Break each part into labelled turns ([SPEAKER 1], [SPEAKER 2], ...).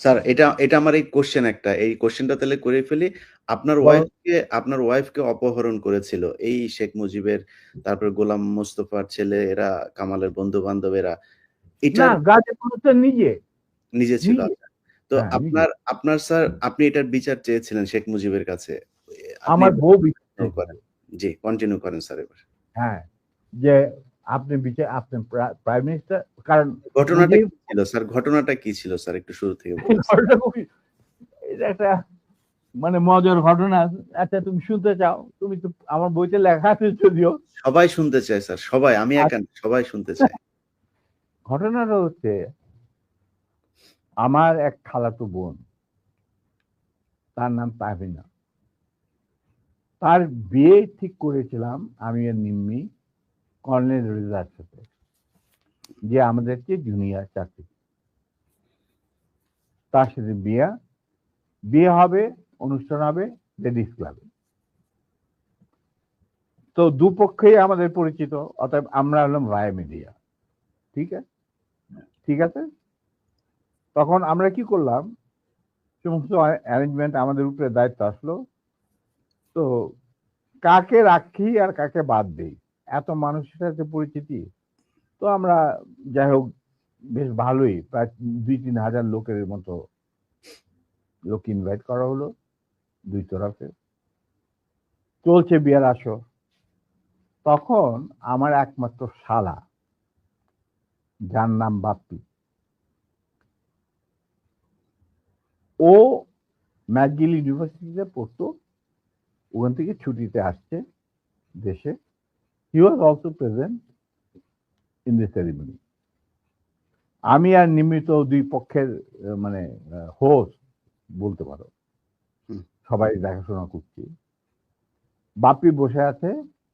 [SPEAKER 1] Sir এটা এটা আমার এই কোয়েশ্চেন একটা। এই কোয়েশ্চেনটা তাহলে করে ফেলি। আপনার
[SPEAKER 2] বলো।
[SPEAKER 1] ওয়াইফকে অপহরণ করেছিল এই শেখ মুজিবের, তারপরে গোলাম মোস্তফার ছেলে এরা, কামালের বন্ধু-বান্ধব এরা।
[SPEAKER 2] না,
[SPEAKER 1] এটার
[SPEAKER 2] গাজীপুর তো নিজে
[SPEAKER 1] নিজে ছিল।
[SPEAKER 2] নিজে
[SPEAKER 1] আচ্ছা। তো
[SPEAKER 2] হ্যাঁ, নিজে।
[SPEAKER 1] আপনার স্যার আপনি এটার বিচার চেয়েছিলেন শেখ মুজিবের কাছে। আপনি
[SPEAKER 2] আমার বউ বিচার
[SPEAKER 1] কন্টিনিউ
[SPEAKER 2] চেয়েছিল।
[SPEAKER 1] করেন। জি, কন্টিনিউ করেন স্যার এবার।
[SPEAKER 2] হ্যাঁ, যে আপনি প্রাইম মিনিস্টার, কারণ
[SPEAKER 1] ঘটনাটা
[SPEAKER 2] মুজিব
[SPEAKER 1] কি ছিল স্যার? ঘটনাটা কি ছিল স্যার? একটু শুরু থেকে বলুন।
[SPEAKER 2] ঘটনা এটা একটা মানে মজার ঘটনা। আচ্ছা, তুমি শুনতে চাও? তুমি তো আমার বইতে লেখা আছে যদিও।
[SPEAKER 1] সবাই শুনতে চায় স্যার। সবাই, আমি একা না, সবাই শুনতে চায়।
[SPEAKER 2] ঘটনাটা হচ্ছে, আমার এক খালাতো বোন, তার নাম তাহমিনা। তার বিয়ে ঠিক করেছিলাম আমি আর নিম্মি কর্নেল রেজার সাথে, যে আমাদের চেয়ে জুনিয়র চাকরি। তার সাথে বিয়ে হবে, অনুষ্ঠান হবে লেডিস ক্লাবে। তো দুপক্ষেই আমাদের পরিচিত, অতএব আমরা হলাম রায় মিডিয়া। ঠিক আছে, ঠিক আছে। তখন আমরা কি করলাম, সমস্ত অ্যারেঞ্জমেন্ট আমাদের উপরে দায়িত্ব আসলো। তো কাকে রাখি আর কাকে বাদ দেই, এত মানুষের সাথে পরিচিতি। তো আমরা যাই হোক বেশ ভালোই, প্রায় 2-3 হাজার লোকের মতো লোক ইনভাইট করা হলো দুই তরফে। চলছে বিয়ার আসর। তখন আমার একমাত্র শালা, যার নাম বাপ্পি, ও ম্যাকগিল ইউনিভার্সিটিতে পড়তো, ওখান থেকে ছুটিতে আসছে দেশে। He was also present in the ceremony. আমি আর নিমিত দুই পক্ষের মানে হোস্ট বলতে পারো,
[SPEAKER 1] হুম।
[SPEAKER 2] সবাই দেখাশোনা করছি। বাপি বসে আছে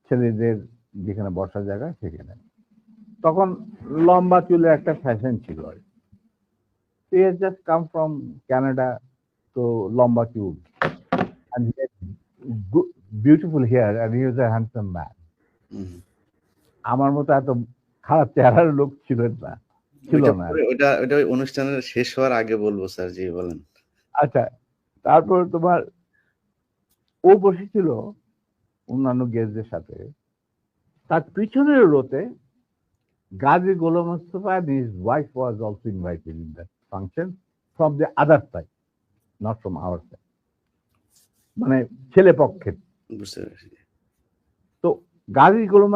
[SPEAKER 2] ছেলেদের যেখানে বসার জায়গা সেখানে। তখন লম্বা চুলের একটা ফ্যাশন ছিল আর he has just come from Canada. তো লম্বা চুল, and he had beautiful hair, and he was a handsome man.
[SPEAKER 1] হুম।
[SPEAKER 2] আমার মতো এত খারাপ চেহারার লোক ছিল
[SPEAKER 1] ওইটা
[SPEAKER 2] না।
[SPEAKER 1] পরে ওইটা ওই অনুষ্ঠানের শেষ হওয়ার আগে বলবো স্যার। জি, বলেন।
[SPEAKER 2] আচ্ছা, তারপর তোমার ও বসেছিল অন্যান্য গেস্টদের সাথে। তার পিছনের রোতে Gazi Golam Mostafa and his wife was also invited in that function from the other side, not from our side, মানে ছেলে পক্ষের।
[SPEAKER 1] বুঝতে পেরেছি।
[SPEAKER 2] তো গাজী গোলাম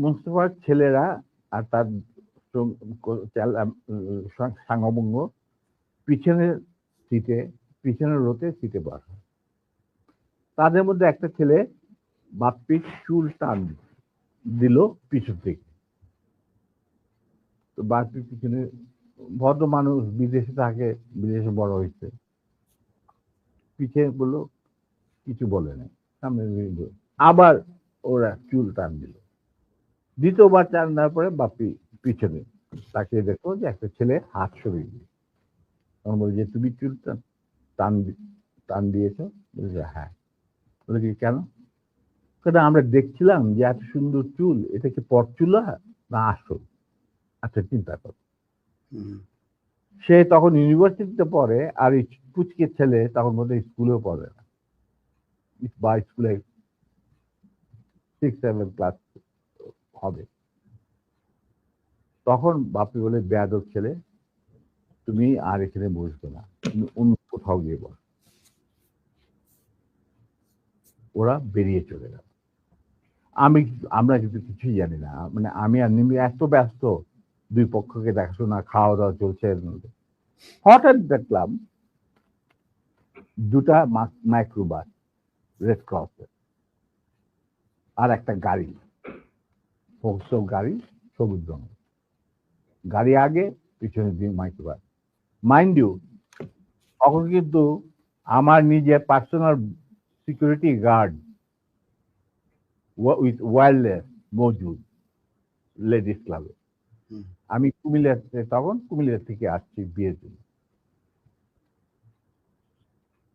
[SPEAKER 2] মোস্তফার ছেলেরা আর তার সাঙ্গবঙ্গ পিছনের সিটে, পিছনের রোতে সিটে বসা। তাদের মধ্যে একটা ছেলে বাপ্পির চুল টান দিল পিছন থেকে। তো বাপ্পির পিছনে, ভদ্র মানুষ, বিদেশে থাকে, বিদেশে বড় হয়েছে, পিছিয়ে বললো, কিছু বলে নাই, সামনে আবার ওরা চুল টান দিল। দ্বিতীয়বার টান দেওয়ার পরে বাপ্পি পিছনে তাকিয়ে দেখো যে একটা ছেলে হাত সরিয়ে দিল। তখন বলে যে তুমি চুল টান টান দিয়েছো? বলছে হ্যাঁ। বলে কি কেন? কারণ আমরা দেখছিলাম যে এত সুন্দর চুল, এটা কি পরচুলা না আসল? আচ্ছা, চিন্তা কর। সে তখন ইউনিভার্সিটিতে পড়ে, আর এই পুচকে ছেলে তখন বোধ হয় স্কুলেও পড়ে না, বা স্কুলে 6-7 ক্লাস হবে। তখন বাপি বলে, বেয়াদব ছেলে, তুমি আর এখানে বসবে না, তুমি অন্য কোথাও গিয়ে বস। ওরা বেরিয়ে চলে গেল। আমরা কিন্তু কিছুই জানি না, মানে আমি আর নিমি এত ব্যস্ত, দুই পক্ষকে দেখাশোনা, খাওয়া দাওয়া চলছে। এর মধ্যে হঠাৎ দেখলাম দুটা মাইক্রোবাস, রেড ক্রস আর একটা গাড়ি, গাড়ি, সবুজ রঙ গাড়ি আগে, পিছনে দিয়ে মাইক্রোবাস। মাইন্ড ইউ, তখন কিন্তু আমার নিজের personal security guard with wireless মজুদ লেডিস ক্লাবে। আমি কুমিল্লা থেকে আসছি বিয়ের জন্য।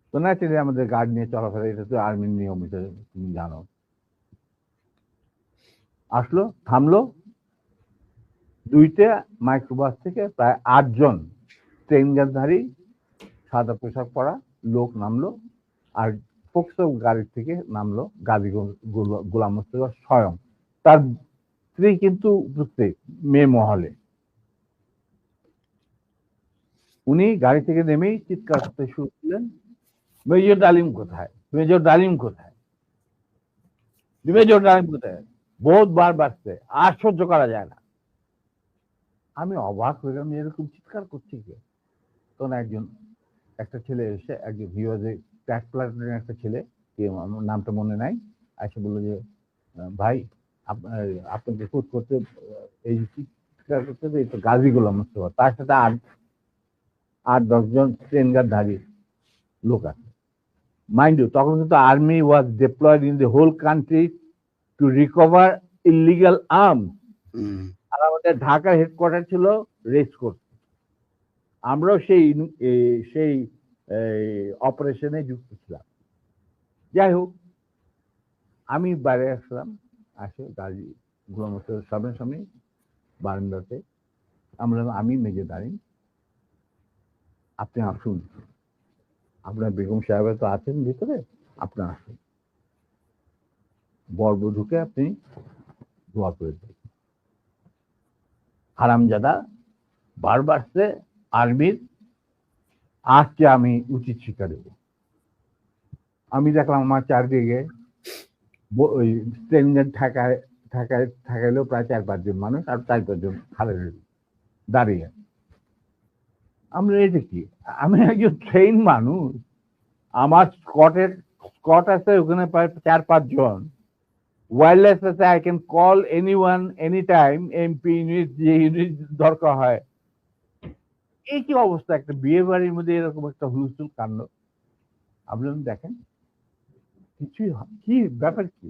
[SPEAKER 2] তো ন্যাচারালি আমাদের গার্ড নিয়ে চলাফেরা, এটা তো আর্মির নিয়ম, এটা তুমি জানো। আসলো, থামলো, দুইটা মাইক্রোবাস থেকে প্রায় 8 জন ট্রেন গানধারী সাদা পোশাক পরা লোক নামলো, আর ফোক্সো গাড়ি থেকে নামলো গাজী গোলাম মোস্তফা স্বয়ং। তার স্ত্রী কিন্তু উপস্থিত মেয়ে মহলে। উনি গাড়ি থেকে নেমেই চিৎকার করতে শুরু করলেন, মেজর ডালিম কোথায়, মেজর ডালিম কোথায়, মেজর ডালিম কোথায়। বহুতবার বাড়ছে, আর সহ্য করা যায় না। আমি অবাক হয়ে গেলাম, এরকম চিৎকার করছি কে? তখন একটা ছেলে এসে, একজন ভিওজে ট্র্যাক প্লাটুনের একটা ছেলে, আমার নামটা মনে নাই, এসে বললো যে ভাই আপনাকে ফুট করতে এই চিৎকার করতে, এই তো গাজী গোলাম মোস্তফা, তার সাথে আট 10 জন ট্রেনগারধারী লোক আছে। মাইন্ড ইউ, তখন কিন্তু army was deployed in the whole country to recover illegal arms. আর আমাদের ঢাকার হেডকোয়ার্টার ছিল রেস কোর্স। আমরাও সেই অপারেশনে যুক্ত ছিলাম। যাই হোক, আমি বাইরে আসলাম, আসে গাজী গোলাম মোস্তফার সামনাসামনি বারান্দাতে। আমি মেজর ডালিম, আপনি আসুন, আপনার বেগম সাহেব তো আছেন ভিতরে, আপনি আসুন, বরবধূকে আপনি দোয়া করে দেন। হারামজাদা বারবার সে আর্মির, আজকে আমি উচিত শিক্ষা দেব। আমি দেখলাম আমার চারদিকে ওই ট্রেনের ঠেকাইলেও প্রায় 4-5 জন মানুষ, আর 4-5 জন খালে দাঁড়িয়ে। আমরা এটা কি, আমি একজন ট্রেন মানুষ, আমার স্কট আছে ওখানে প্রায় 4-5 জন, ওয়্যারলেস আছে, I can call anyone any time, MP unit, যে ইউনিট দরকার হয়। এই কি অবস্থা, একটা বিয়ে বাড়ির মধ্যে এরকম একটা হুলস্থুল কাণ্ড। আপনি দেখেন কিছুই কি ব্যাপার, কি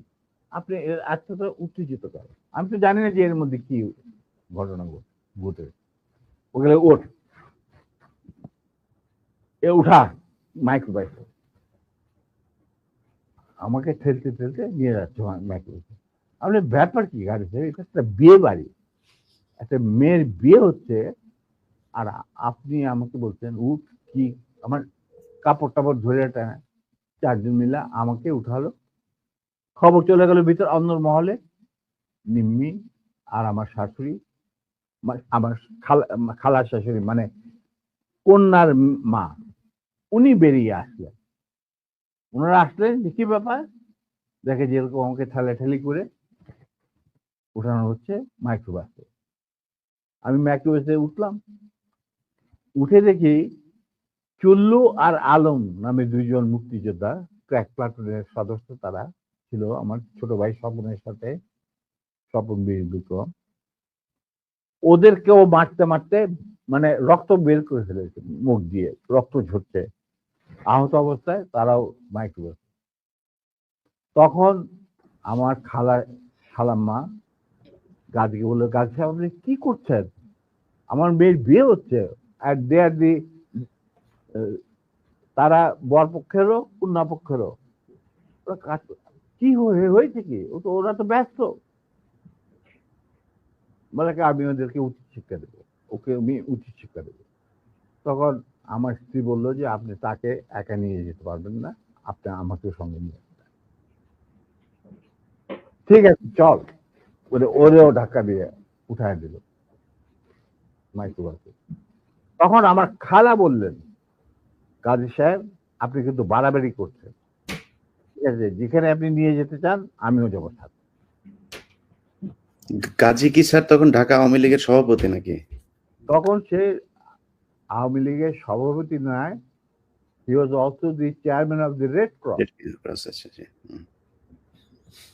[SPEAKER 2] আপনি আত্মটা উত্তেজিত করেন। আমি তো জানি না যে এর মধ্যে কি ঘটনা ঘটে। ওগুলো ওঠ, এ উঠা, মাইক্রোবাইস আমাকে ঠেলতে ঠেলতে নিয়ে যাচ্ছে মাইক্রোবাইস। আপনি ব্যাপার কি গাড়িতে, এটা একটা বিয়ে বাড়ি, একটা মেয়ের বিয়ে হচ্ছে, আর আপনি আমাকে বলছেন উঠ, কি আমার কাপড় টাপড় ধরে টানা 4 জন মিলে আমাকে উঠালো। খবর চলে গেল ভিতর অন্য মহলে, নিম্মি আর আমার শাশুড়ি, আমার খালার শাশুড়ি, মানে কন্যার মা, উনি বেরিয়ে আসলেন। ওনারা আসলেন, কি ব্যাপার, দেখে যেরকম আমাকে ঠেলাঠেলি করে উঠানো হচ্ছে মাইক্রোবাসে। আমি মাইক্রোবাসে উঠলাম, উঠে দেখি চুল্লু আর আলম নামে 2 জন মুক্তিযোদ্ধা, ক্র্যাক প্লাটুনের সদস্য, তারা ছিল আমার ছোট ভাই স্বপনের সাথে, স্বপন বীর বিক্রম। ওদেরকেও মারতে মারতে মানে রক্ত বের করে ফেলেছে, মুখ দিয়ে রক্ত ঝরছে, আহত অবস্থায় তারাও মাইক্রোবাস। তখন আমার খালাম্মা গাজীকে বললো, গাজী সাহেব আপনি কি করছেন, আমার মেয়ের বিয়ে হচ্ছে, আর দে আর দি, তারা বর পক্ষেরও কন্যা পক্ষেরও, কি হয়েছে কি, ওরা তো ব্যস্ত। বলে আমি ওদেরকে উচিত শিক্ষা দেবো, ওকে আমি উচিত শিক্ষা দেবো। তখন আমার স্ত্রী বললো যে আপনি তাকে একা নিয়ে যেতে পারবেন না, আপনি আমাকে সঙ্গে নিয়ে আসবেন। ঠিক আছে চল, ওরেও ধাক্কা দিয়ে উঠায় দিল মাইক্রোবাসে। তখন আমার খালা বললেন, গাজী সাহেব আপনি কিন্তু বাড়াবাড়ি করছেন, ঠিক আছে, যেখানে আপনি নিয়ে যেতে চান আমিও যাবো সাথে।
[SPEAKER 1] গাজী কি স্যার তখন ঢাকা আওয়ামী লীগের সভাপতি নাকি?
[SPEAKER 2] তখন সে আওয়ামী লীগের সভাপতি নয়, he was also the chairman of the Red Cross.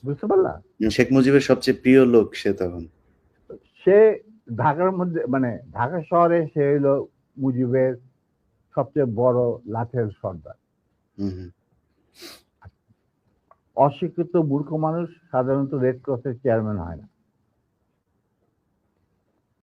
[SPEAKER 2] বুঝতে পারলা?
[SPEAKER 1] শেখ মুজিবের সবচেয়ে প্রিয় লোক সে তখন।
[SPEAKER 2] সে ঢাকার মধ্যে, মানে ঢাকা শহরে সে হলো মুজিবের সবচেয়ে বড় লাঠের সর্দার। অশিক্ষিত মূর্খ মানুষ সাধারণত রেড ক্রসের চেয়ারম্যান হয় না।